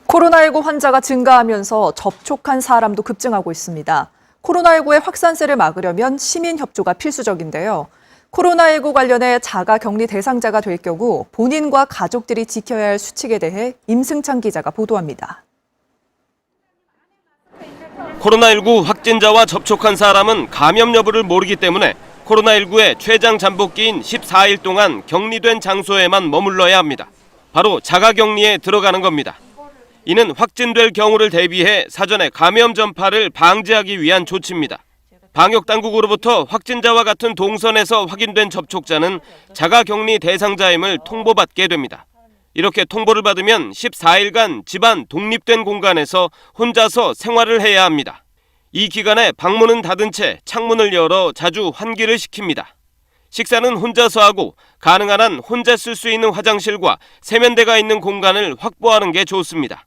코로나19 환자가 증가하면서 접촉한 사람도 급증하고 있습니다. 코로나19의 확산세를 막으려면 시민 협조가 필수적인데요. 코로나19 관련해 자가 격리 대상자가 될 경우 본인과 가족들이 지켜야 할 수칙에 대해 임승찬 기자가 보도합니다. 코로나19 확진자와 접촉한 사람은 감염 여부를 모르기 때문에 코로나19의 최장 잠복기인 14일 동안 격리된 장소에만 머물러야 합니다. 바로 자가격리에 들어가는 겁니다. 이는 확진될 경우를 대비해 사전에 감염 전파를 방지하기 위한 조치입니다. 방역당국으로부터 확진자와 같은 동선에서 확인된 접촉자는 자가격리 대상자임을 통보받게 됩니다. 이렇게 통보를 받으면 14일간 집안 독립된 공간에서 혼자서 생활을 해야 합니다. 이 기간에 방문은 닫은 채 창문을 열어 자주 환기를 시킵니다. 식사는 혼자서 하고 가능한 한 혼자 쓸 수 있는 화장실과 세면대가 있는 공간을 확보하는 게 좋습니다.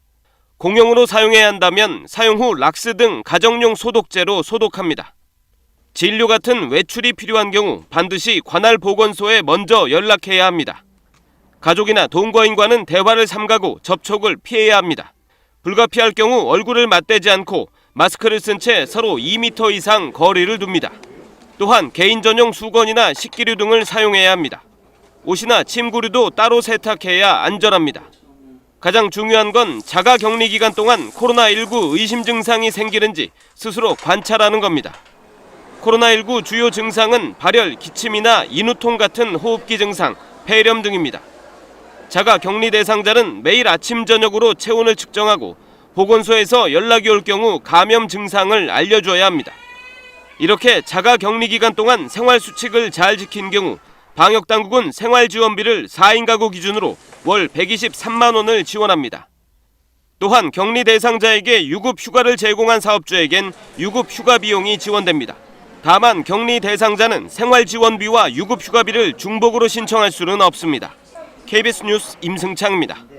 공용으로 사용해야 한다면 사용 후 락스 등 가정용 소독제로 소독합니다. 진료 같은 외출이 필요한 경우 반드시 관할 보건소에 먼저 연락해야 합니다. 가족이나 동거인과는 대화를 삼가고 접촉을 피해야 합니다. 불가피할 경우 얼굴을 맞대지 않고 마스크를 쓴 채 서로 2m 이상 거리를 둡니다. 또한 개인 전용 수건이나 식기류 등을 사용해야 합니다. 옷이나 침구류도 따로 세탁해야 안전합니다. 가장 중요한 건 자가 격리 기간 동안 코로나19 의심 증상이 생기는지 스스로 관찰하는 겁니다. 코로나19 주요 증상은 발열, 기침이나 인후통 같은 호흡기 증상, 폐렴 등입니다. 자가 격리 대상자는 매일 아침 저녁으로 체온을 측정하고 보건소에서 연락이 올 경우 감염 증상을 알려줘야 합니다. 이렇게 자가 격리 기간 동안 생활 수칙을 잘 지킨 경우 방역당국은 생활지원비를 4인 가구 기준으로 월 123만 원을 지원합니다. 또한 격리 대상자에게 유급휴가를 제공한 사업주에겐 유급휴가 비용이 지원됩니다. 다만 격리 대상자는 생활지원비와 유급휴가비를 중복으로 신청할 수는 없습니다. KBS 뉴스 임승창입니다.